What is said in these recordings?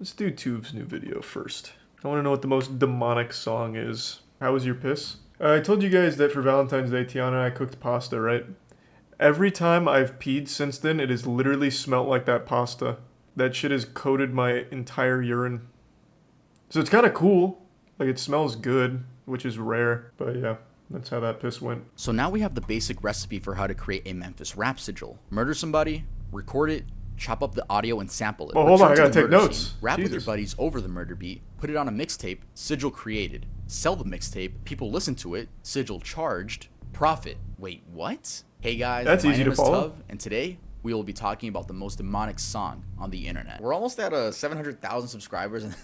Let's do Tuve's new video first. I want to know what the most demonic song is. How was your piss? I told you guys that for Valentine's Day, Tiana and I cooked pasta, right? Every time I've peed since then, it has literally smelt like that pasta. That shit has coated my entire urine. So it's kind of cool. Like, it smells good, which is rare. But yeah, that's how that piss went. So now we have the basic recipe for how to create a Memphis rap sigil. Murder somebody, record it, chop up the audio and sample it. Oh, hold on, I Return gotta to the take murder notes. scene, rap with your Jesus. buddies over the murder beat, put it on a mixtape, sigil created. Sell the mixtape, people listen to it, sigil charged, profit. Wait, what? Hey guys, That's my easy name to is follow. Tuv, and today we will be talking about the most demonic song on the internet. We're almost at 700,000 subscribers and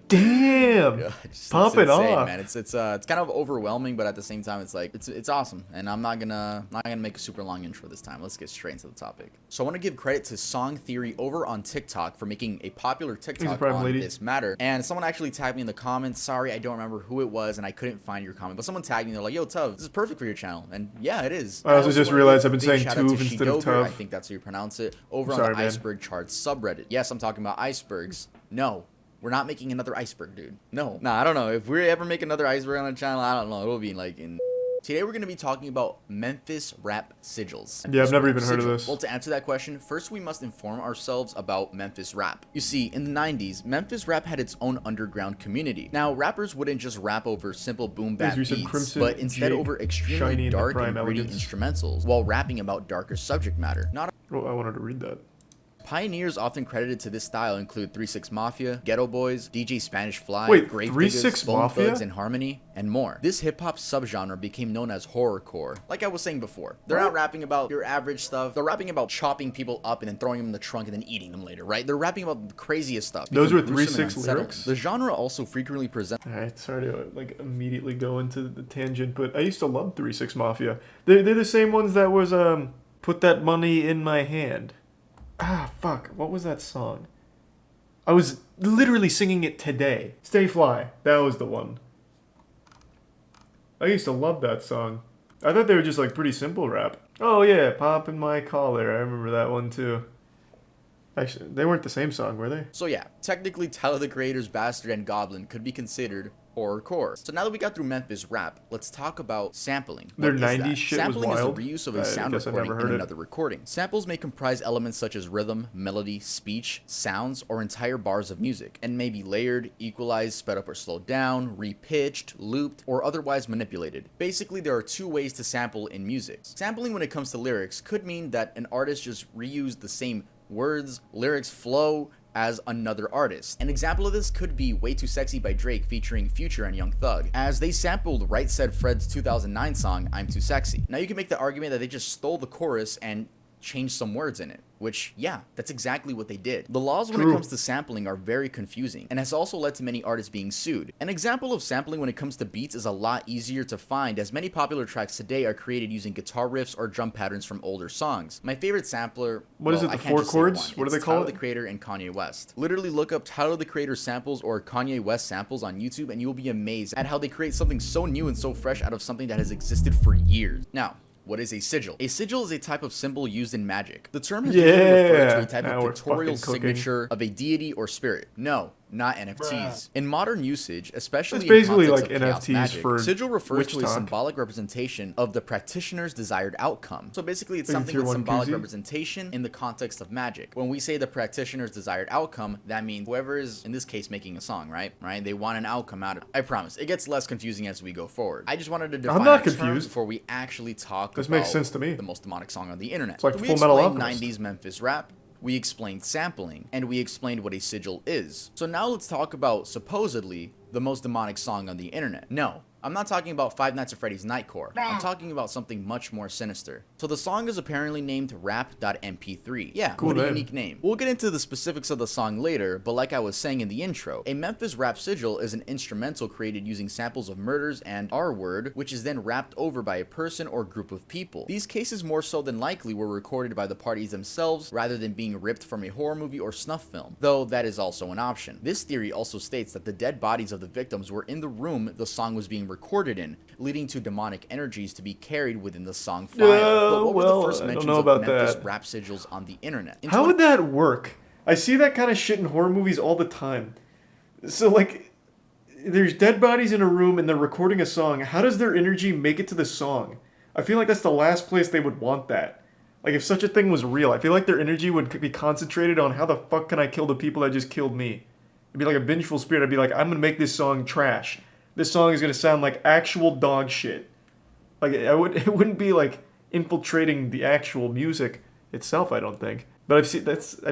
Damn! yeah, Pop it's it insane, off. man. It's kind of overwhelming, but at the same time, it's like it's awesome. And I'm not gonna make a super long intro this time. Let's get straight into the topic. So I want to give credit to Song Theory over on TikTok for making a popular TikTok Prime on lady. this matter. And someone actually tagged me in the comments. Sorry, I don't remember who it was, and I couldn't find your comment. But someone tagged me. They're like, "Yo, Tuv, this is perfect for your channel." And yeah, it is. I also just wanna realized give I've a been big saying shout out to Tuv instead of Shidoger, I Tuv. think that's how you pronounce it. Over on Sorry, the man. Iceberg Charts subreddit. Yes, I'm talking about icebergs. No. We're not making another iceberg, dude. No. Nah, I don't know. If we ever make another iceberg on the channel, I don't know. It'll be like in... Today we're going to be talking about Memphis rap sigils. Yeah, I've never even Memphis heard of sigil. this. Well, to answer that question, first we must inform ourselves about Memphis rap. You see, in the 90s, Memphis rap had its own underground community. Now, rappers wouldn't just rap over simple boom bap As we said, beats, Crimson, but instead Jake, over Shiny, extremely and the dark Prime and gritty Elegance. instrumentals while rapping about darker subject matter. Not Oh, I wanted to read that. Pioneers often credited to this style include 3-6 Mafia, Ghetto Boys, DJ Spanish Fly, Wait, Grave 3-6 Diggers, Bone Mafia? Thugs and Harmony, and more. This hip-hop subgenre became known as horrorcore. Like I was saying before, they're not rapping about your average stuff. They're rapping about chopping people up and then throwing them in the trunk and then eating them later, right? They're rapping about the craziest stuff. Those become were gruesome and 3-6 unsettling. lyrics? The genre also frequently presents Alright, sorry to like immediately go into the tangent, but I used to love 3-6 Mafia. They're the same ones that was Put That Money in My Hand. Ah, fuck. What was that song? I was literally singing it today. Stay Fly. That was the one. I used to love that song. I thought they were just like pretty simple rap. Oh yeah, Poppin' My Collar. I remember that one too. Actually, they weren't the same song, were they? So yeah, technically Tyler the Creator's Bastard and Goblin could be considered horrorcore. So now that we got through Memphis rap, let's talk about sampling. Their What is 90s that? shit was Sampling wild. is the reuse of a I sound guess I never recording heard in it. another recording. Samples may comprise elements such as rhythm, melody, speech, sounds, or entire bars of music, and may be layered, equalized, sped up or slowed down, repitched, looped, or otherwise manipulated. Basically, there are two ways to sample in music. Sampling when it comes to lyrics could mean that an artist just reused the same words, lyrics, flow as another artist. An example of this could be Way Too Sexy by Drake featuring Future and Young Thug, as they sampled Right Said Fred's 2009 song I'm Too Sexy. Now you can make the argument that they just stole the chorus and changed some words in it, which, yeah, that's exactly what they did. The laws when it comes to sampling are very confusing and has also led to many artists being sued. An example of sampling when it comes to beats is a lot easier to find, as many popular tracks today are created using guitar riffs or drum patterns from older songs. My favorite sampler, What is it, I the can't four just say chords? one. What do It's they call Tyler it? the Creator and Kanye West. Literally look up Tyler the Creator samples or Kanye West samples on YouTube and you will be amazed at how they create something so new and so fresh out of something that has existed for years. Now, what is a sigil? A sigil is a type of symbol used in magic. The term has usually referred to a type Now of we're pictorial fucking cooking. signature of a deity or spirit. No, not NFTs. In modern usage, especially It's in basically context like of chaos NFTs magic, for sigil refers witch to a talk. symbolic representation of the practitioner's desired outcome. So basically, it's Like a something tier with one symbolic koozie? representation in the context of magic. When we say the practitioner's desired outcome, that means whoever is, in this case, making a song, right? They want an outcome out of it. I promise, it gets less confusing as we go forward. I just wanted to define not a term confused. before we actually talk This about makes sense to me. the most demonic song on the internet. It's like So we Full Metal explained Alchemist. 90s Memphis rap, we explained sampling, and we explained what a sigil is. So now let's talk about, supposedly, the most demonic song on the internet. No, I'm not talking about Five Nights at Freddy's Nightcore. I'm talking about something much more sinister. So the song is apparently named rap.mp3. Yeah, Cool what a name. unique name. We'll get into the specifics of the song later, but like I was saying in the intro, a Memphis rap sigil is an instrumental created using samples of murders and R-word, which is then rapped over by a person or group of people. These cases more so than likely were recorded by the parties themselves rather than being ripped from a horror movie or snuff film, though that is also an option. This theory also states that the dead bodies of the victims were in the room the song was being recorded in, leading to demonic energies to be carried within the song file. But what were the first I don't mentions know of about Memphis that. rap sigils on the internet? How would that work? I see that kind of shit in horror movies all the time. So, like, there's dead bodies in a room and they're recording a song. How does their energy make it to the song? I feel like that's the last place they would want that. Like, if such a thing was real, I feel like their energy would be concentrated on how the fuck can I kill the people that just killed me? It'd be like a vengeful spirit. I'd be like, I'm gonna make this song trash. This song is gonna sound like actual dog shit. Like, it wouldn't be like infiltrating the actual music itself, I don't think. But I've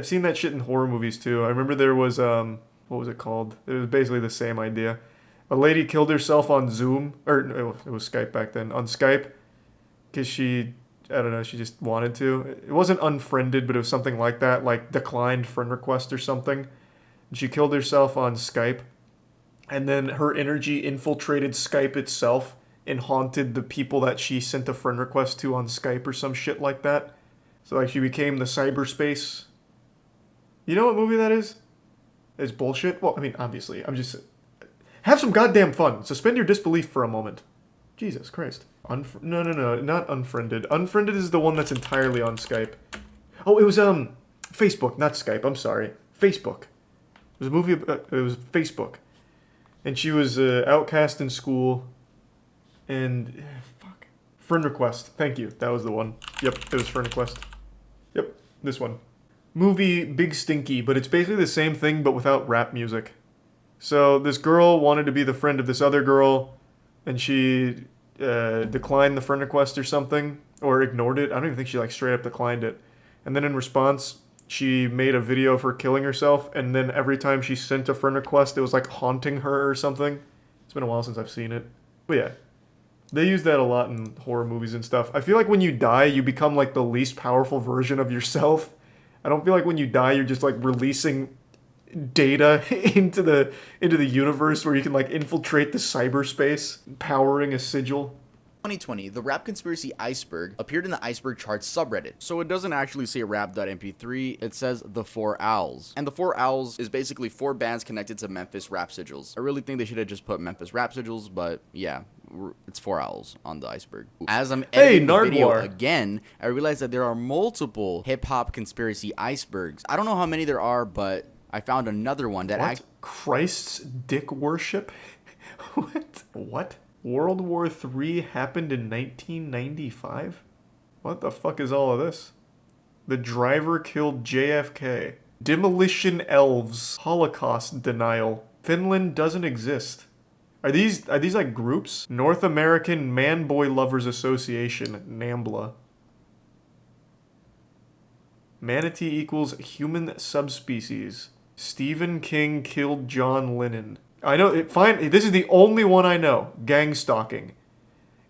seen that shit in horror movies too. I remember there was what was it called? It was basically the same idea. A lady killed herself on Zoom, or no, it was Skype back then, on Skype, because I don't know, she just wanted to. It wasn't unfriended, but it was something like that, like declined friend request or something. And she killed herself on Skype, and then her energy infiltrated Skype itself and haunted the people that she sent a friend request to on Skype or some shit like that. So like she became the cyberspace. You know what movie that is? It's bullshit. Well, I mean, obviously, I'm just have some goddamn fun. Suspend your disbelief for a moment. Jesus Christ. No, not Unfriended. Unfriended is the one that's entirely on Skype. Oh, it was Facebook, not Skype. I'm sorry, Facebook. It was a movie. It was Facebook, and she was outcast in school, and fuck. Friend request. Thank you. That was the one. Yep, it was friend request. Yep, this one. Movie Big Stinky, but it's basically the same thing but without rap music. So this girl wanted to be the friend of this other girl, and she declined the friend request or something, or ignored it. I don't even think she like straight up declined it. And then in response, she made a video of her killing herself, and then every time she sent a friend request, it was like haunting her or something. It's been a while since I've seen it. But yeah, they use that a lot in horror movies and stuff. I feel like when you die, you become like the least powerful version of yourself. I don't feel like when you die, you're just like releasing data into the universe where you can like infiltrate the cyberspace, powering a sigil. 2020, the rap conspiracy Iceberg appeared in the Iceberg Charts subreddit. So it doesn't actually say rap.mp3, it says the 4 Owls. And the 4 Owls is basically 4 bands connected to Memphis rap sigils. I really think they should have just put Memphis rap sigils, but yeah, it's 4 Owls on the Iceberg. As I'm editing the video again, I realized that there are multiple hip-hop conspiracy icebergs. I don't know how many there are, but I found another one that Christ's dick worship? What? World War III happened in 1995? What the fuck is all of this? The driver killed JFK. Demolition elves. Holocaust denial. Finland doesn't exist. Are these like groups? North American Man-Boy Lovers Association, NAMBLA. Manatee equals human subspecies. Stephen King killed John Lennon. I know, this is the only one I know. Gang stalking.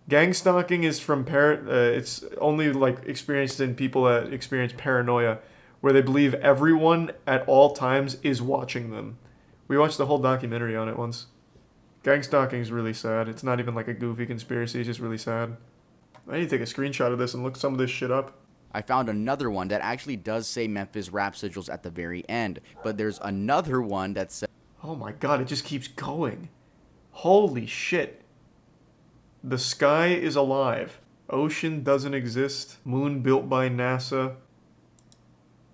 Gang stalking is from it's only like experienced in people that experience paranoia, where they believe everyone at all times is watching them. We watched the whole documentary on it once. Gang stalking is really sad. It's not even like a goofy conspiracy, it's just really sad. I need to take a screenshot of this and look some of this shit up. I found another one that actually does say Memphis rap sigils at the very end, but there's another one that says... Oh my god, it just keeps going. Holy shit. The sky is alive. Ocean doesn't exist. Moon built by NASA.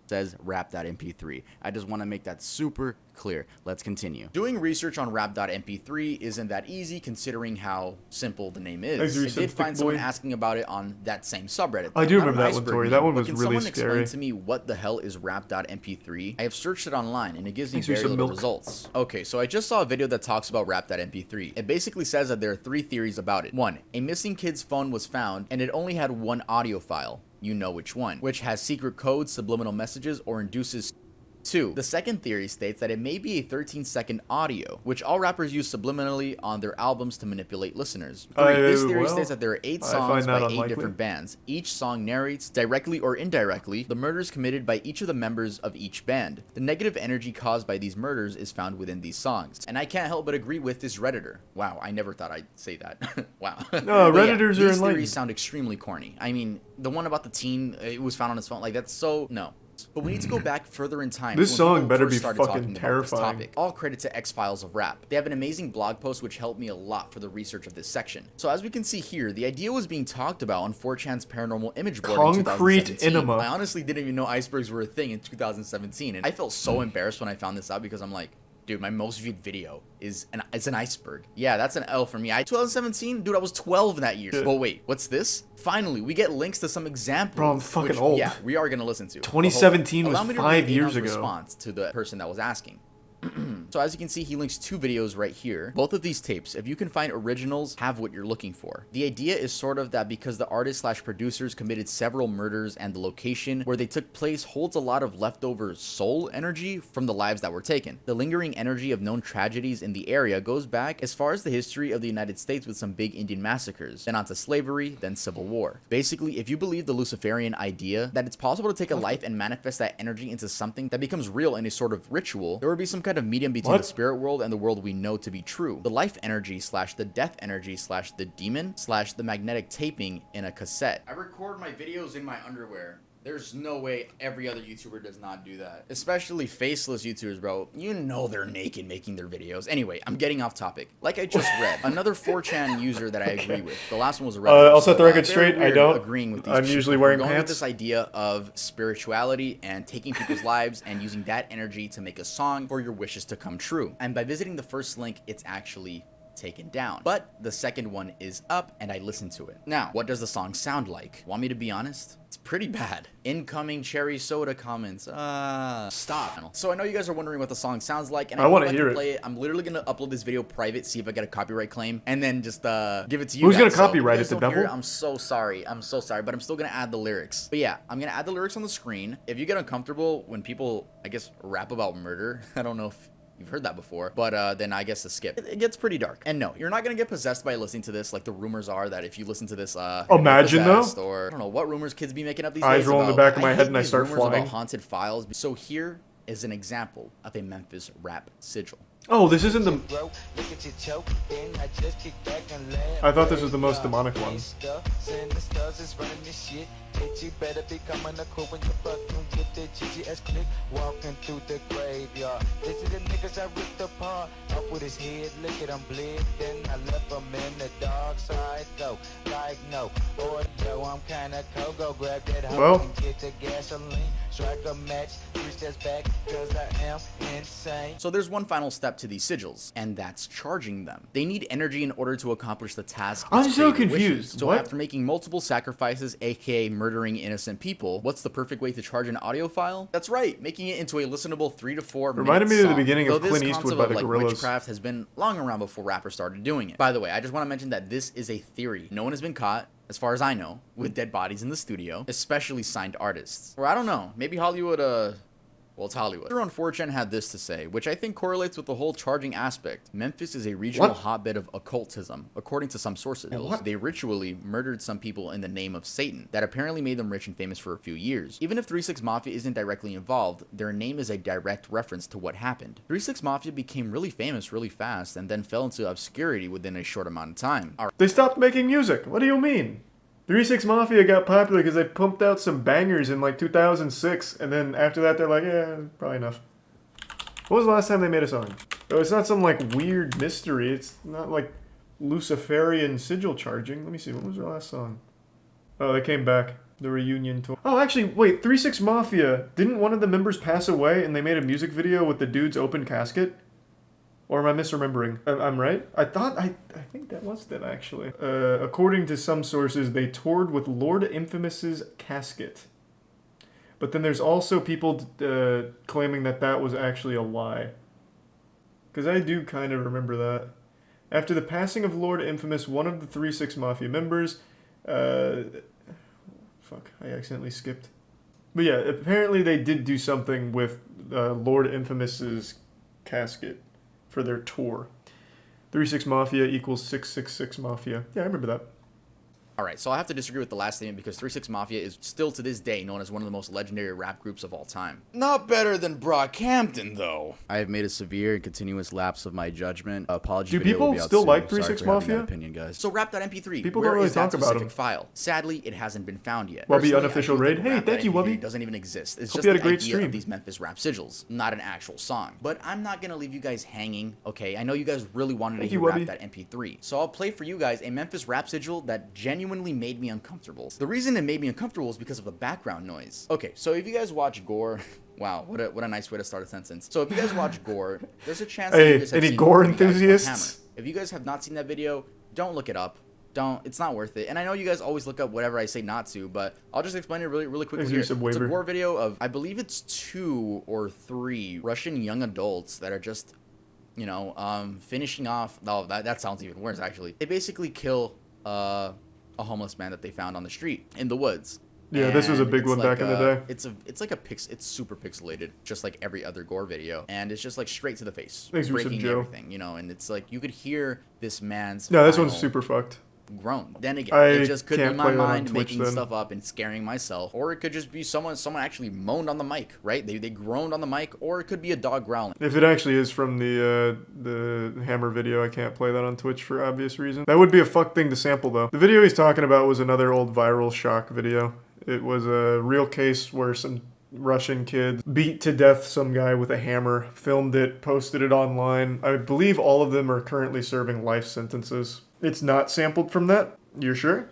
Says rap.mp3. I just want to make that super clear. Let's continue. Doing research on rap.mp3 isn't that easy considering how simple the name is. I did find someone asking about it on that same subreddit. I do remember that one, Tori. That one was really scary. Can someone explain to me what the hell is rap.mp3? I have searched it online and it gives me very little results. Okay, so I just saw a video that talks about rap.mp3. It basically says that there are 3 theories about it. 1, a missing kid's phone was found and it only had 1 audio file. You know which one, which has secret codes, subliminal messages, or induces. 2. The second theory states that it may be a 13-second audio, which all rappers use subliminally on their albums to manipulate listeners. 3. This theory states that there are 8 songs by 8 different bands. Each song narrates, directly or indirectly, the murders committed by each of the members of each band. The negative energy caused by these murders is found within these songs. And I can't help but agree with this Redditor. Wow, I never thought I'd say that. Wow. No, Redditors are enlightened. These theories sound extremely corny. I mean, the one about the teen, it was found on his phone, like that's so... No. But we need to go back further in time. This to when song people better first be started fucking talking about this terrifying. topic. All credit to X-Files of Rap. They have an amazing blog post which helped me a lot for the research of this section. So as we can see here, the idea was being talked about on 4chan's paranormal image board in Concrete 2017. enema. I honestly didn't even know icebergs were a thing in 2017, and I felt so embarrassed when I found this out because I'm like, dude, my most viewed video is it's an iceberg. Yeah, that's an L for me. 2017, dude, I was 12 that year. But wait, what's this? Finally, we get links to some examples. Bro, I'm fucking old. Yeah, we are gonna listen to. 2017 was Allow me to 5 read years Anon's ago. response to the person that was asking. So as you can see, he links 2 videos right here. Both of these tapes, if you can find originals, have what you're looking for. The idea is sort of that because the artists/producers committed several murders and the location where they took place holds a lot of leftover soul energy from the lives that were taken. The lingering energy of known tragedies in the area goes back as far as the history of the United States with some big Indian massacres, then onto slavery, then civil war. Basically, if you believe the Luciferian idea that it's possible to take a life and manifest that energy into something that becomes real in a sort of ritual, there would be some kind of medium between the spirit world and the world we know to be true. The life energy / the death energy / the demon / the magnetic taping in a cassette. I record my videos in my underwear. There's no way every other YouTuber does not do that. Especially faceless YouTubers, bro. You know they're naked making their videos. Anyway, I'm getting off topic. Like I just read, another 4chan user that I agree with. The last one was a Reddit. I'll set the record straight. I don't. Agreeing with these I'm people. usually wearing We're going pants. with this idea of spirituality and taking people's lives and using that energy to make a song for your wishes to come true. And by visiting the first link, it's actually taken down. But the second one is up and I listened to it. Now, what does the song sound like? Want me to be honest? It's pretty bad. Incoming cherry soda comments. Stop. So I know you guys are wondering what the song sounds like, and I want to can hear play it. I'm literally gonna upload this video private, see if I get a copyright claim, and then just give it to you. Who's guys. gonna So copyright if it? you The guys don't hear devil? I'm so sorry. I'm so sorry, but I'm still gonna add the lyrics. But yeah, I'm gonna add the lyrics on the screen. If you get uncomfortable when people, I guess, rap about murder, I don't know if you've heard that before, but then I guess to skip. It gets pretty dark. And no, you're not gonna get possessed by listening to this. Like the rumors are that if you listen to this, Imagine though. or I don't know what rumors kids be making up these Eyes days. roll in the about- back of my I head hate and I these start rumors about flying. haunted files. So here is an example of a Memphis rap sigil. Oh, this isn't the... I thought this was the most demonic one. You better be coming to cool when you fucking get the GGS click walking through the graveyard. This is the niggas I ripped apart. Up with his head, look at him bleed. Then I left him in the dark side. Go like no, or yo, I'm kinda cold. Go grab that hoe and get the gasoline. Strike a match, 3 steps back, cause I am insane. So there's one final step to these sigils, and that's charging them. They need energy in order to accomplish the task. I'm its so creator wishes. confused. So What? after making multiple sacrifices, aka murdering innocent people, what's the perfect way to charge an audio file? That's right, making it into a listenable 3 to 4 minute Reminded me of the song. beginning of Though this Clint Eastwood concept by of, the like, Gorillaz. witchcraft has been long around before rappers started doing it. By the way, I just want to mention that this is a theory. No one has been caught, as far as I know, with dead bodies in the studio, especially signed artists. Or I don't know, maybe Hollywood, well, it's Hollywood. On 4chan had this to say, which I think correlates with the whole charging aspect. Memphis is a regional hotbed of occultism, according to some sources. They ritually murdered some people in the name of Satan that apparently made them rich and famous for a few years. Even if 3 6 Mafia isn't directly involved, their name is a direct reference to what happened. 3 6 Mafia became really famous really fast and then fell into obscurity within a short amount of time. They stopped making music. What do you mean? 3 6 Mafia got popular because they pumped out some bangers in like 2006, and then after that they're like, yeah, probably enough. What was the last time they made a song? Oh, it's not some like weird mystery. It's not like Luciferian sigil charging. Let me see, what was their last song? Oh, they came back. The reunion tour. Oh, actually, wait, 3 6 Mafia, didn't one of the members pass away and they made a music video with the dude's open casket? Or am I misremembering? I'm right? I think that was them, actually. According to some sources, they toured with Lord Infamous's casket. But then there's also people claiming that that was actually a lie. Because I do kind of remember that. After the passing of Lord Infamous, one of the 3 6 Mafia members... fuck, I accidentally skipped. But yeah, apparently they did do something with Lord Infamous's casket for their tour. 3 6 Mafia equals 666 Mafia. Yeah, I remember that. Alright, so I have to disagree with the last statement because 3 6 Mafia is still to this day known as one of the most legendary rap groups of all time. Not better than Brockhampton, though. I have made a severe and continuous lapse of my judgment. Apology. Do people still like 3 6 Mafia? Opinion, guys. So rap.mp3. People don't really talk about them. File? Sadly, it hasn't been found yet. Wubby unofficial raid. Hey, thank you, Wubby. It doesn't even exist. It's Hope just you had the a great idea stream. of these Memphis rap sigils, not an actual song. But I'm not gonna leave you guys hanging. Okay, I know you guys really wanted to hear rap.mp3, so I'll play for you guys a Memphis rap sigil that genuinely made me uncomfortable. The reason it made me uncomfortable is because of the background noise. Okay, so if you guys watch Gore, wow, what a nice way to start a sentence. So if you guys watch Gore, there's a chance that you guys have any seen Gore the guy with the enthusiasts? hammer. If you guys have not seen that video, don't look it up. Don't. It's not worth it. And I know you guys always look up whatever I say not to, but I'll just explain it really quickly here. It's a Gore video of, I believe it's 2 or 3 Russian young adults that are just, you know, finishing off. Oh, that sounds even worse, actually. They basically kill a homeless man that they found on the street in the woods. Yeah, and this was a big one back in the day. It's super pixelated, just like every other Gore video, and it's just like straight to the face, Thanks, breaking Joe. everything, you know. And it's like you could hear this man's No, this one's super fucked. groan. Then again, it just could be my mind making then. stuff up and scaring myself, or it could just be someone actually moaned on the mic, right? They groaned on the mic, or it could be a dog growling. If it actually is from the Hammer video, I can't play that on Twitch for obvious reasons. That would be a fuck thing to sample though. The video he's talking about was another old viral shock video. It was a real case where some Russian kids beat to death some guy with a hammer, filmed it, posted it online. I believe all of them are currently serving life sentences. It's not sampled from that? You're sure?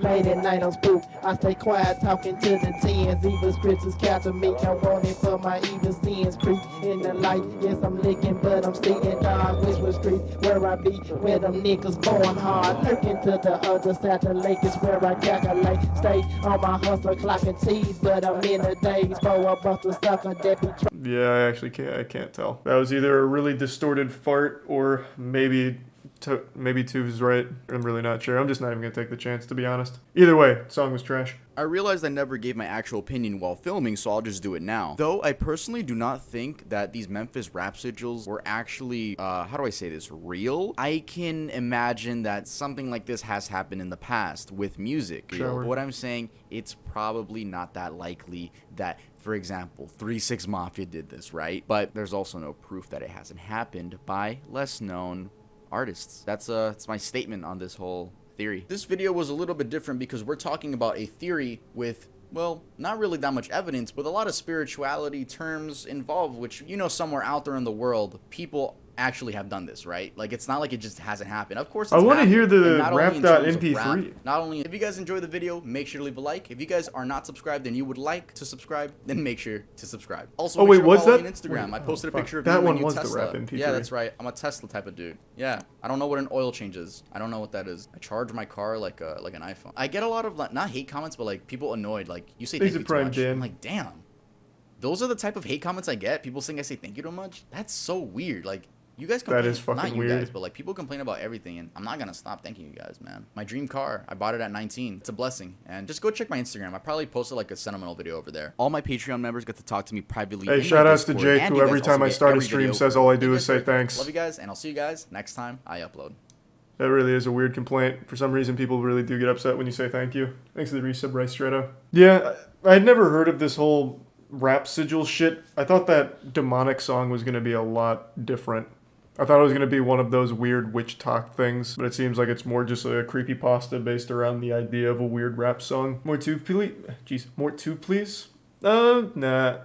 Late at night I'm spooked. I stay quiet talking to the tens. Evil scriptures capture me. I want it for my evil sins. Creep in the light. Yes, I'm licking, but I'm seeing dark. Whisper street where I be. Where them niggas born hard. Lurking to the other side. The lake is where I calculate. Stay on my hustle clocking T's. But I'm in the days for a bust a sucker that be Yeah, I can't tell. That was either a really distorted fart or maybe Tuve's right. I'm really not sure. I'm just not even gonna take the chance, to be honest. Either way, song was trash. I realized I never gave my actual opinion while filming, so I'll just do it now. Though I personally do not think that these Memphis rap sigils were actually, how do I say this, real? I can imagine that something like this has happened in the past with music. You know, what I'm saying, it's probably not that likely that, for example, 3 6 Mafia did this, right? But there's also no proof that it hasn't happened by less known artists. That's my statement on this whole theory. This video was a little bit different because we're talking about a theory with, well, not really that much evidence, with a lot of spirituality terms involved, which, you know, somewhere out there in the world, people actually have done this, right? Like, it's not like it just hasn't happened. Of course, I want to hear the rap.mp3. Not only, if you guys enjoy the video, make sure to leave a like. If you guys are not subscribed and you would like to subscribe, then make sure to subscribe. Also, make sure to follow me on Instagram. I posted a picture of me and my new Tesla. Yeah, that's right. I'm a Tesla type of dude. Yeah, I don't know what an oil change is. I don't know what that is. I charge my car like an iPhone. I get a lot of, like, not hate comments, but like people annoyed. Like, you say thank you too much. I'm like, damn. Those are the type of hate comments I get. People saying I say thank you too much. That's so weird. Like, you guys complain, that is fucking not you weird. guys, but like people complain about everything, and I'm not gonna stop thanking you guys, man. My dream car, I bought it at 19. It's a blessing. And just go check my Instagram. I probably posted like a sentimental video over there. All my Patreon members get to talk to me privately. Hey, shout outs to Jake, who every time I start a stream says all I do is say thanks. Love you guys, and I'll see you guys next time I upload. That really is a weird complaint. For some reason, people really do get upset when you say thank you. Thanks to the resub, Rice Stretto. Yeah, I'd never heard of this whole rap sigil shit. I thought that demonic song was gonna be a lot different. I thought it was going to be one of those weird witch talk things, but it seems like it's more just a creepypasta based around the idea of a weird rap song. More tube, please? Jeez, more tube, please? Nah.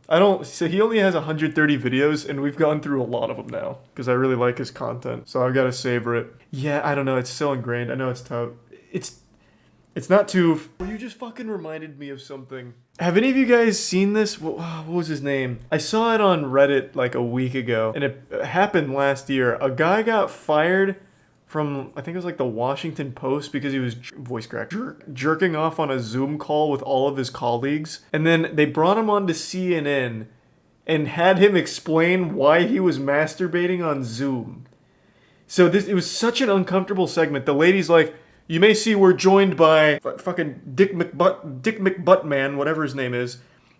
I don't... So he only has 130 videos, and we've gone through a lot of them now, because I really like his content, so I've got to savor it. Yeah, I don't know, it's so ingrained. I know it's tough. It's not too... Well, you just fucking reminded me of something. Have any of you guys seen this? What was his name? I saw it on Reddit like a week ago, and it happened last year. A guy got fired from, I think it was like the Washington Post, because he was voice crack jerking off on a Zoom call with all of his colleagues. And then they brought him on to CNN and had him explain why he was masturbating on Zoom. So it was such an uncomfortable segment. The lady's like, you may see we're joined by fucking Dick McButtman, whatever his name is,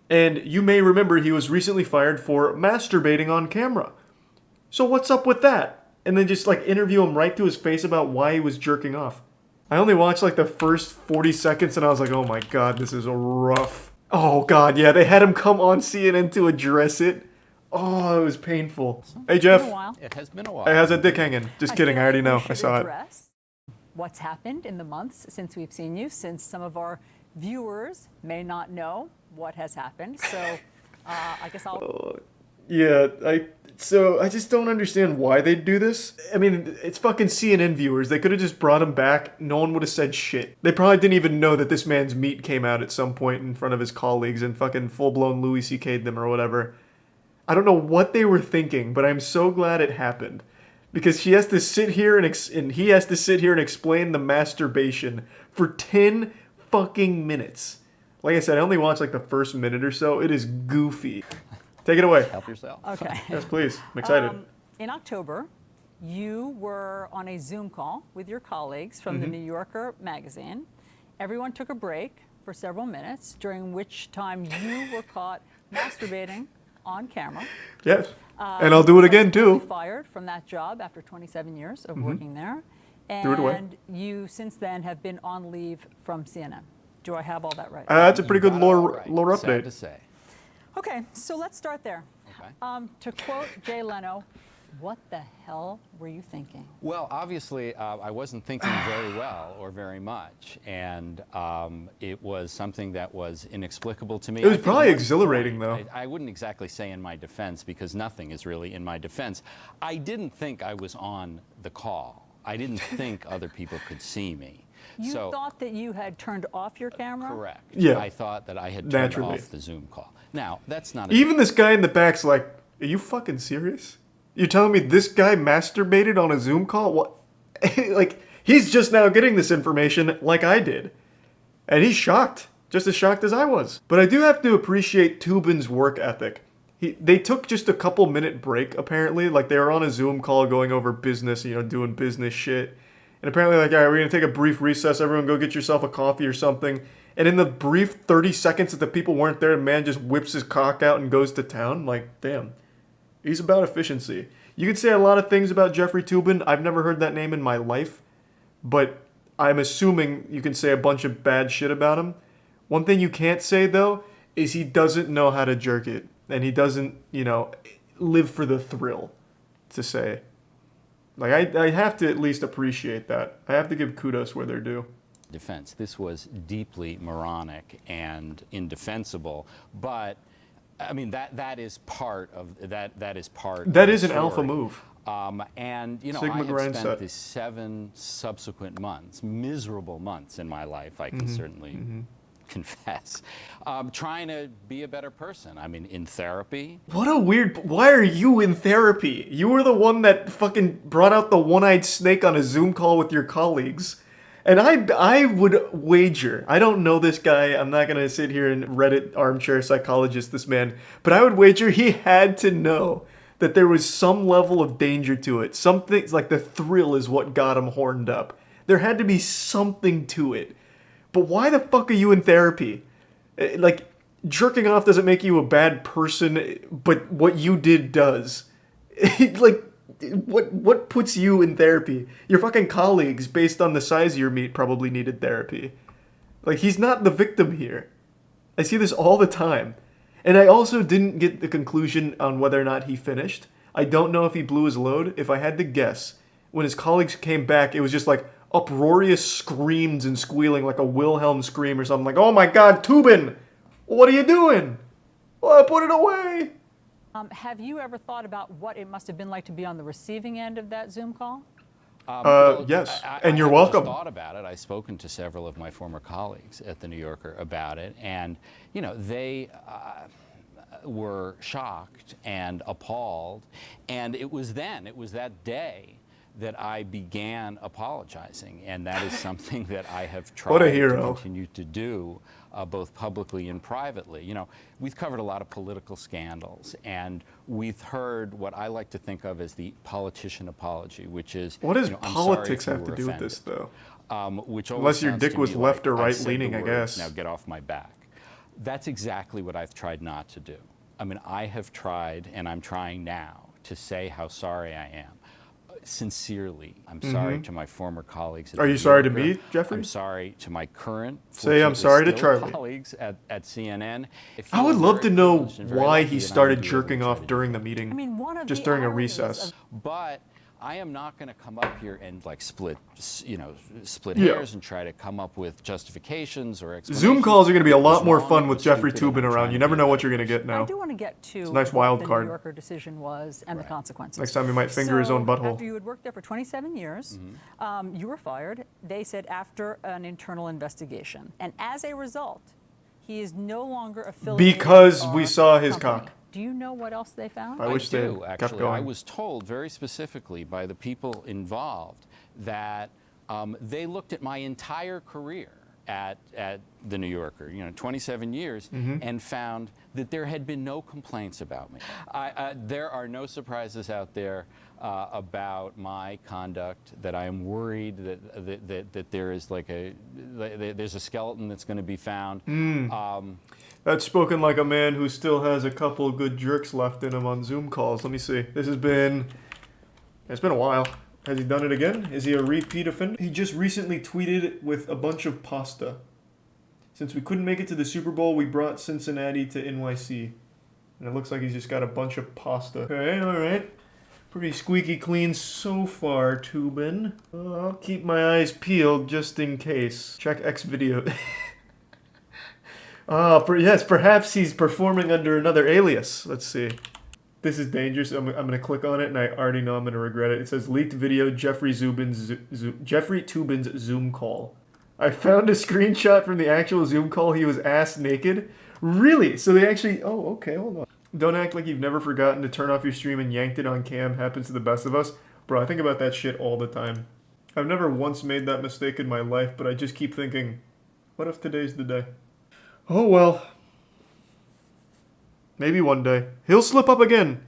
and you may remember he was recently fired for masturbating on camera. So what's up with that? And then just like interview him right to his face about why he was jerking off. I only watched like the first 40 seconds and I was like, oh my god, this is rough. Oh god, yeah, they had him come on CNN to address it. Oh, it was painful. Hey Jeff, It has been a while. hey, how's that dick hanging? Just kidding, I already know, I saw it. What's happened in the months since we've seen you, since some of our viewers may not know what has happened. So I guess I'll... Yeah, so I just don't understand why they'd do this. I mean, it's fucking CNN viewers. They could have just brought him back. No one would have said shit. They probably didn't even know that this man's meat came out at some point in front of his colleagues and fucking full-blown Louis C.K'd them or whatever. I don't know what they were thinking, but I'm so glad it happened. Because he has to sit here and he has to sit here and explain the masturbation for 10 fucking minutes. Like I said, I only watched like the first minute or so. It is goofy. Take it away. Help yourself. Okay. Yes, please. I'm excited. In October, you were on a Zoom call with your colleagues from the New Yorker magazine. Everyone took a break for several minutes, during which time you were caught masturbating on camera. Yes. And I'll do it again too. Fired from that job after 27 years of working there. Threw it away. And you since then have been on leave from CNN. Do I have all that right? That's a pretty good lore Sad to update. say. Okay, so let's start there. Okay. To quote Jay Leno, what the hell were you thinking? Well, obviously, I wasn't thinking very well or very much, and it was something that was inexplicable to me. It was I think probably one exhilarating, point, though. I wouldn't exactly say in my defense, because nothing is really in my defense. I didn't think I was on the call. I didn't think other people could see me. You So, thought that you had turned off your camera? correct. Yeah. I thought that I had turned Naturally. off the Zoom call. Now, that's not a Even this guy in the back's like, are you fucking serious? You're telling me this guy masturbated on a Zoom call? What? Like, he's just now getting this information like I did. And he's shocked. Just as shocked as I was. But I do have to appreciate Toobin's work ethic. They took just a couple minute break, apparently. Like, they were on a Zoom call going over business, you know, doing business shit. And apparently, like, all right, we're going to take a brief recess. Everyone go get yourself a coffee or something. And in the brief 30 seconds that the people weren't there, the man just whips his cock out and goes to town. Like, damn. He's about efficiency. You could say a lot of things about Jeffrey Toobin. I've never heard that name in my life. But I'm assuming you can say a bunch of bad shit about him. One thing you can't say, though, is he doesn't know how to jerk it. And he doesn't, you know, live for the thrill, to say. Like, I have to at least appreciate that. I have to give kudos where they're due. defense. This was deeply moronic and indefensible, but I mean that is part of that. That is part. That of is the an alpha story. move. And you know, Sigma I have grind spent set. the 7 subsequent months, miserable months in my life. I can certainly confess, trying to be a better person. I mean, in therapy. What a weird... Why are you in therapy? You were the one that fucking brought out the one-eyed snake on a Zoom call with your colleagues. And I would wager, I don't know this guy, I'm not going to sit here and Reddit armchair psychologist this man, but I would wager he had to know that there was some level of danger to it. Something like the thrill is what got him horned up. There had to be something to it. But why the fuck are you in therapy? Like, jerking off doesn't make you a bad person, but what you did does. Like, what puts you in therapy? Your fucking colleagues, based on the size of your meat, probably needed therapy. Like, he's not the victim here. I see this all the time. And I also didn't get the conclusion on whether or not he finished. I don't know if he blew his load. If I had to guess, when his colleagues came back, it was just like uproarious screams and squealing, like a Wilhelm scream or something. Like, oh my god, Toobin! What are you doing? Well, put it away! Have you ever thought about what it must have been like to be on the receiving end of that Zoom call? Yes, and you're I welcome. thought about it. I've spoken to several of my former colleagues at the New Yorker about it, and you know they were shocked and appalled. And it was that day that I began apologizing, and that is something that I have tried What a to hero. continue to do, both publicly and privately. You know, we've covered a lot of political scandals, and we've heard what I like to think of as the politician apology, which is What does you know, I'm sorry politics if you have to were do with this, offended. though? Which always Unless your sounds dick to was me left like, or "I right said the leaning, I words, guess." Now get off my back. That's exactly what I've tried not to do. I mean, I have tried, and I'm trying now, to say how sorry I am. sincerely, I'm sorry to my former colleagues. At Are the you sorry to New Yorker. me, Jeffrey? I'm sorry to my current, Say I'm fortunately sorry to still Charlie. colleagues at CNN. I would feel love to very know privileged and very why lucky he that I'm started gonna be able to jerking try off to do during that. the meeting. I mean, one of just the during a ironies recess. of But I am not going to come up here and like split Yeah. hairs and try to come up with justifications or explanations. Zoom calls are going to be a It was lot more wrong, fun it with was Jeffrey stupid, and Toobin I'm around. trying You to never be a know what better you're going to person. get now. I do want to get to a nice what wild the card. New Yorker decision was and the consequences. Next time he might finger his own butthole. After you had worked there for 27 years, you were fired. They said after an internal investigation. And as a result, he is no longer affiliated Because with we our saw his company. cock. Do you know what else they found? I wish they do, had actually. kept going. I was told very specifically by the people involved that they looked at my entire career at the New Yorker, 27 years, and found that there had been no complaints about me. There are no surprises out there about my conduct, that I am worried that there is there's a skeleton that's going to be found. That's spoken like a man who still has a couple good jerks left in him on Zoom calls. Let me see. It's been a while. Has he done it again? Is he a repeat offender? He just recently tweeted with a bunch of pasta. Since we couldn't make it to the Super Bowl, we brought Cincinnati to NYC. And it looks like he's just got a bunch of pasta. Okay, alright. Pretty squeaky clean so far, Toobin. I'll keep my eyes peeled just in case. Check X video. Yes, perhaps he's performing under another alias. Let's see. This is dangerous. I'm going to click on it, and I already know I'm going to regret it. It says, leaked video, Jeffrey Toobin's Zoom call. I found a screenshot from the actual Zoom call. He was ass naked. Really? So they actually... Oh, okay, hold on. Don't act like you've never forgotten to turn off your stream and yanked it on cam. Happens to the best of us. Bro, I think about that shit all the time. I've never once made that mistake in my life, but I just keep thinking, what if today's the day? Oh, well. Maybe one day. He'll slip up again.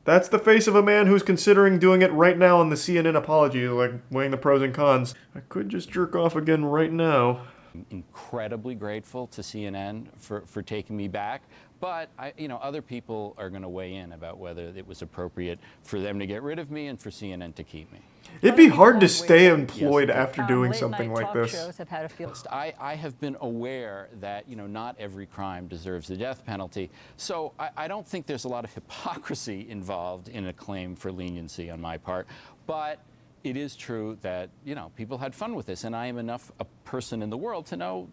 That's the face of a man who's considering doing it right now on the CNN apology, like weighing the pros and cons. I could just jerk off again right now. I'm incredibly grateful to CNN for taking me back, but other people are going to weigh in about whether it was appropriate for them to get rid of me and for CNN to keep me. It'd be hard to stay employed after doing late something night like talk this. shows have had a feel. I have been aware that not every crime deserves the death penalty, so I don't think there's a lot of hypocrisy involved in a claim for leniency on my part, but it is true that people had fun with this, and I am enough a person in the world to know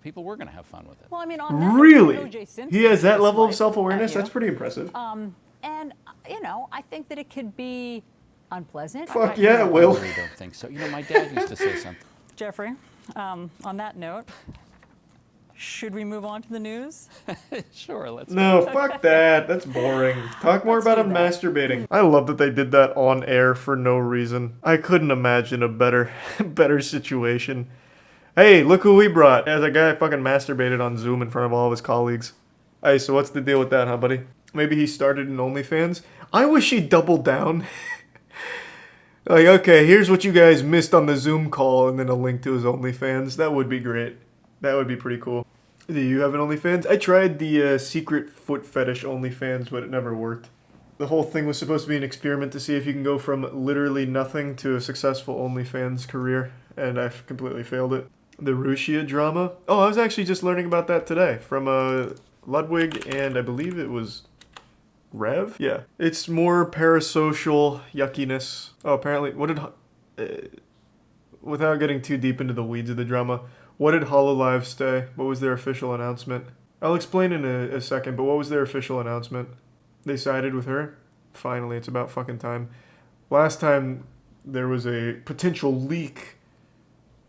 people were going to have fun with it. Well, I mean, on that, Really? O.J. Simpson He has that level of life self-awareness? at you. That's pretty impressive. And I think that it could be unpleasant. Fuck yeah, it will. I really don't think so. My dad used to say something. Jeffrey, on that note, should we move on to the news? Sure, let's No, fuck that. That's boring. Talk more about him masturbating. I love that they did that on air for no reason. I couldn't imagine a better situation. Hey, look who we brought. As a guy fucking masturbated on Zoom in front of all of his colleagues. Hey, so what's the deal with that, huh, buddy? Maybe he started in OnlyFans? I wish he doubled down. Like, okay, here's what you guys missed on the Zoom call, and then a link to his OnlyFans. That would be great. That would be pretty cool. Do you have an OnlyFans? I tried the secret foot fetish OnlyFans, but it never worked. The whole thing was supposed to be an experiment to see if you can go from literally nothing to a successful OnlyFans career, and I've completely failed it. The Rusia drama? Oh, I was actually just learning about that today from Ludwig, and I believe it was Rev? Yeah. It's more parasocial yuckiness. Oh, apparently, without getting too deep into the weeds of the drama, what did HoloLive say? What was their official announcement? I'll explain in a second, but what was their official announcement? They sided with her? Finally, it's about fucking time. Last time, there was a potential leak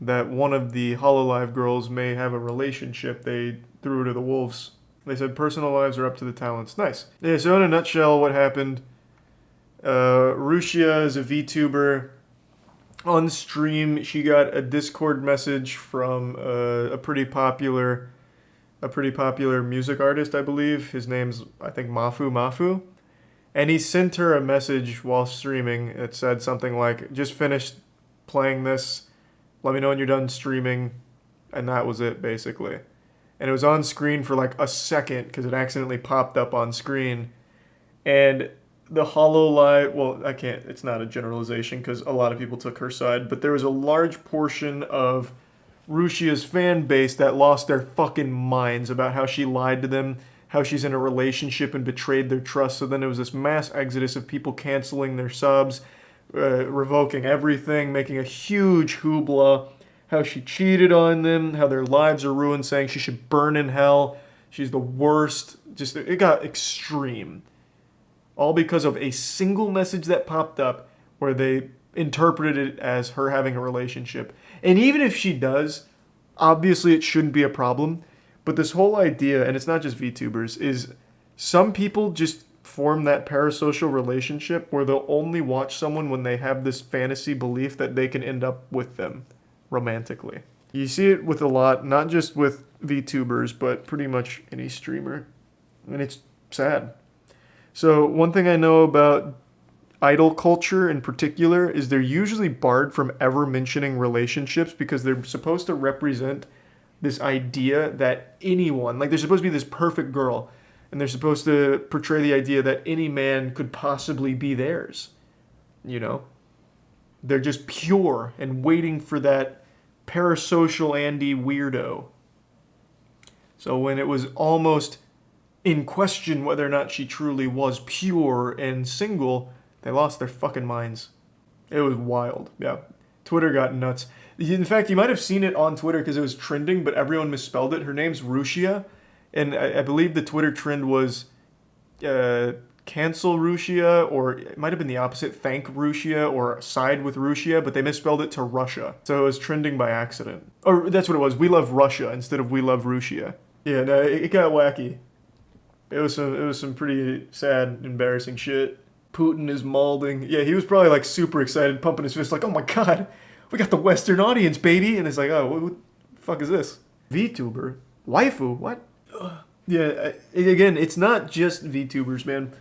that one of the HoloLive girls may have a relationship. They threw her to the wolves. They said personal lives are up to the talents. Nice. Yeah, so in a nutshell, what happened, Rusia is a VTuber. On stream, she got a Discord message from a pretty popular music artist, I believe. His name's, I think, Mafu. And he sent her a message while streaming. It said something like, just finished playing this. Let me know when you're done streaming. And that was it, basically. And it was on screen for like a second because it accidentally popped up on screen. And the HoloLive, well, I can't, it's not a generalization because a lot of people took her side, but there was a large portion of Rushia's fan base that lost their fucking minds about how she lied to them, how she's in a relationship and betrayed their trust. So then there was this mass exodus of people canceling their subs, revoking everything, making a huge hoopla, how she cheated on them, how their lives are ruined, saying she should burn in hell, she's the worst. Just, it got extreme. All because of a single message that popped up where they interpreted it as her having a relationship. And even if she does, obviously it shouldn't be a problem. But this whole idea, and it's not just VTubers, is some people just form that parasocial relationship where they'll only watch someone when they have this fantasy belief that they can end up with them romantically. You see it with a lot, not just with VTubers, but pretty much any streamer. And it's sad. So one thing I know about idol culture in particular is they're usually barred from ever mentioning relationships because they're supposed to represent this idea that anyone, like they're supposed to be this perfect girl, and they're supposed to portray the idea that any man could possibly be theirs. You know? They're just pure and waiting for that parasocial Andy weirdo. So when it was almost in question whether or not she truly was pure and single, they lost their fucking minds. It was wild. Yeah. Twitter got nuts. In fact, you might have seen it on Twitter because it was trending, but everyone misspelled it. Her name's Rushia, and I believe the Twitter trend was cancel Rushia, or it might have been the opposite, thank Rushia, or side with Rushia, but they misspelled it to Russia. So it was trending by accident. Or that's what it was. We love Russia instead of we love Rushia. Yeah, no, it got wacky. It was some pretty sad, embarrassing shit. Putin is malding. Yeah, he was probably like super excited, pumping his fist like, oh my god, we got the Western audience, baby. And it's like, oh, what the fuck is this? VTuber? Waifu? What? Ugh. Yeah, again, it's not just VTubers, man.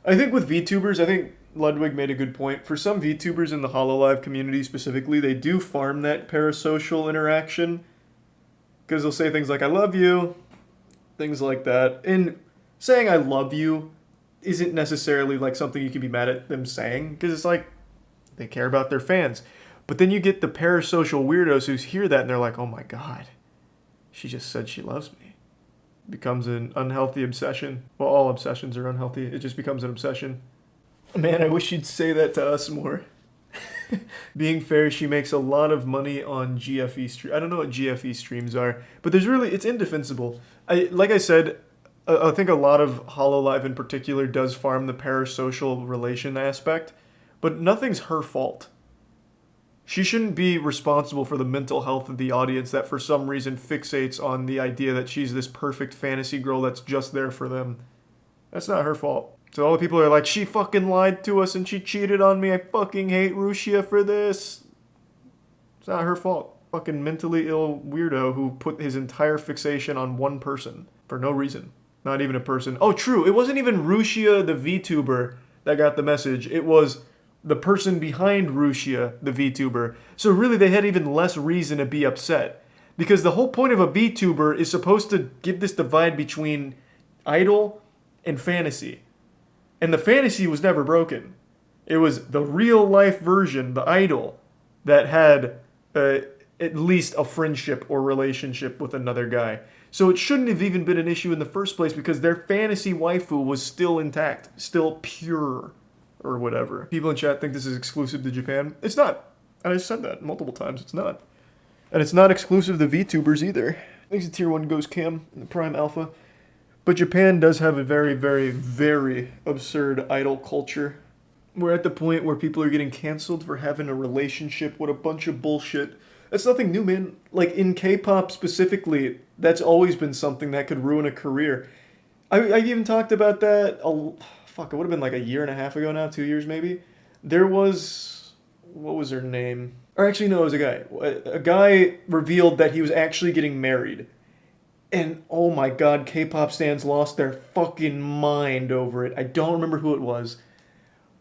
I think with VTubers, I think Ludwig made a good point. For some VTubers in the HoloLive community specifically, they do farm that parasocial interaction. Because they'll say things like, I love you. Things like that. And saying I love you isn't necessarily like something you can be mad at them saying. Because it's like, they care about their fans. But then you get the parasocial weirdos who hear that and they're like, oh my god, she just said she loves me. Becomes an unhealthy obsession. Well, all obsessions are unhealthy. It just becomes an obsession. Man, I wish you'd say that to us more. Being fair, she makes a lot of money on GFE stream. I don't know what GFE streams are, but it's indefensible. Like I said, I think a lot of HoloLive in particular does farm the parasocial relation aspect, but nothing's her fault. She shouldn't be responsible for the mental health of the audience that for some reason fixates on the idea that she's this perfect fantasy girl that's just there for them. That's not her fault. So all the people are like, she fucking lied to us and she cheated on me. I fucking hate Rushia for this. It's not her fault. Fucking mentally ill weirdo who put his entire fixation on one person for no reason. Not even a person. Oh, true. It wasn't even Rushia, the VTuber, that got the message. It was the person behind Rushia, the VTuber. So really, they had even less reason to be upset. Because the whole point of a VTuber is supposed to give this divide between idol and fantasy. And the fantasy was never broken. It was the real life version, the idol, that had at least a friendship or relationship with another guy. So it shouldn't have even been an issue in the first place because their fantasy waifu was still intact, still pure, or whatever. People in chat think this is exclusive to Japan. It's not. And I said that multiple times. It's not. And it's not exclusive to VTubers either. Thanks to Tier 1 Ghost Cam in the Prime Alpha. But Japan does have a very, very, very absurd idol culture. We're at the point where people are getting canceled for having a relationship. What a bunch of bullshit. That's nothing new, man. Like, in K-pop specifically, that's always been something that could ruin a career. I've even talked about that, it would have been like a year and a half ago now, 2 years maybe. There was, what was her name? Or actually, no, it was a guy. A guy revealed that he was actually getting married. And oh my god, K-pop stans lost their fucking mind over it. I don't remember who it was.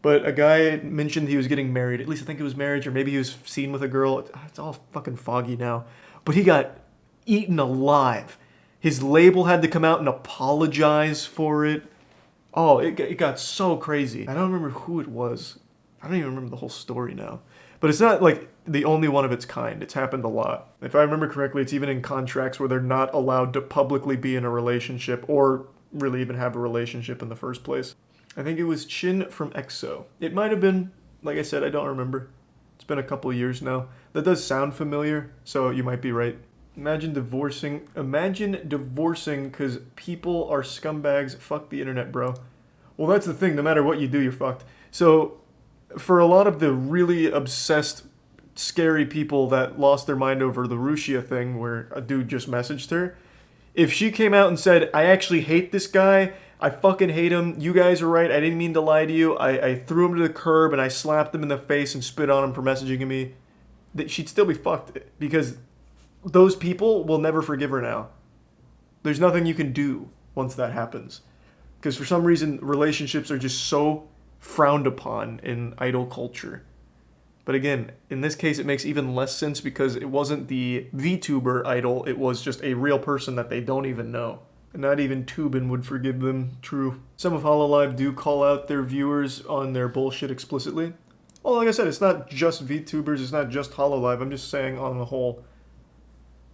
But a guy mentioned he was getting married. At least I think it was marriage, or maybe he was seen with a girl. It's all fucking foggy now. But he got eaten alive. His label had to come out and apologize for it. Oh, it got so crazy. I don't remember who it was. I don't even remember the whole story now. But it's not like the only one of its kind. It's happened a lot. If I remember correctly, it's even in contracts where they're not allowed to publicly be in a relationship or really even have a relationship in the first place. I think it was Chin from EXO. It might have been, like I said, I don't remember. It's been a couple years now. That does sound familiar, so you might be right. Imagine divorcing because people are scumbags. Fuck the internet, bro. Well, that's the thing. No matter what you do, you're fucked. So, for a lot of the really obsessed, scary people that lost their mind over the Rushia thing where a dude just messaged her, if she came out and said, I actually hate this guy, I fucking hate him, you guys are right, I didn't mean to lie to you, I threw him to the curb and I slapped him in the face and spit on him for messaging me, she'd still be fucked because those people will never forgive her now. There's nothing you can do once that happens. Because for some reason, relationships are just so frowned upon in idol culture. But again, in this case, it makes even less sense because it wasn't the VTuber idol, it was just a real person that they don't even know. And not even Tubin would forgive them, true. Some of Hololive do call out their viewers on their bullshit explicitly. Well, like I said, it's not just VTubers, it's not just Hololive, I'm just saying on the whole.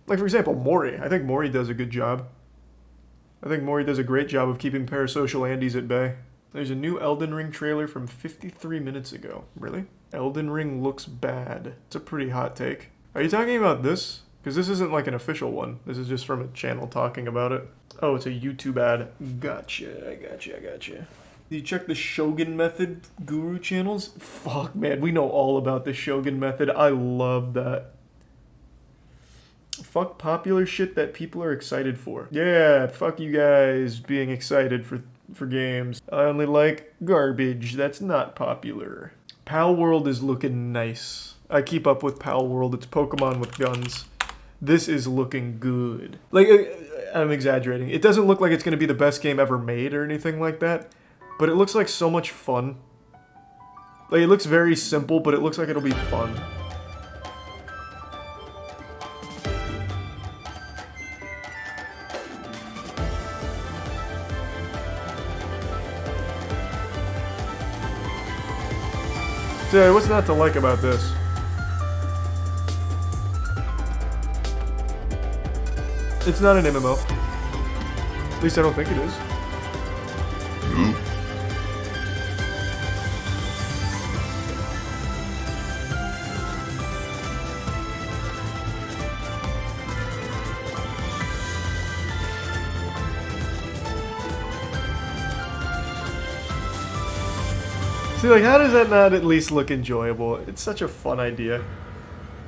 Like, for example, Mori. I think Mori does a good job. I think Mori does a great job of keeping parasocial Andes at bay. There's a new Elden Ring trailer from 53 minutes ago. Really? Elden Ring looks bad. It's a pretty hot take. Are you talking about this? Because this isn't like an official one. This is just from a channel talking about it. Oh, it's a YouTube ad. Gotcha, I gotcha. Did you check the Shogun Method guru channels? Fuck, man, we know all about the Shogun Method. I love that. Fuck popular shit that people are excited for. Yeah, fuck you guys being excited for games. I only like garbage that's not popular. PALWORLD is looking nice. I keep up with PALWORLD. It's Pokemon with guns. This is looking good. Like, I'm exaggerating. It doesn't look like it's going to be the best game ever made or anything like that, but it looks like so much fun. Like, it looks very simple, but it looks like it'll be fun. So, what's not to like about this? It's not an MMO. At least I don't think it is. See, like, how does that not at least look enjoyable? It's such a fun idea.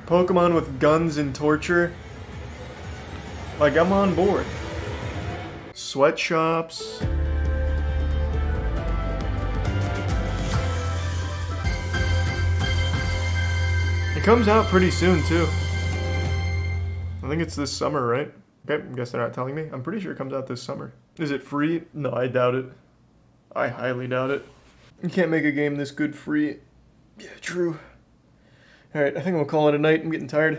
Pokemon with guns and torture. Like, I'm on board. Sweatshops. It comes out pretty soon, too. I think it's this summer, right? Okay, I guess they're not telling me. I'm pretty sure it comes out this summer. Is it free? No, I doubt it. I highly doubt it. You can't make a game this good free. Yeah, true. Alright, I think I'm gonna call it a night. I'm getting tired.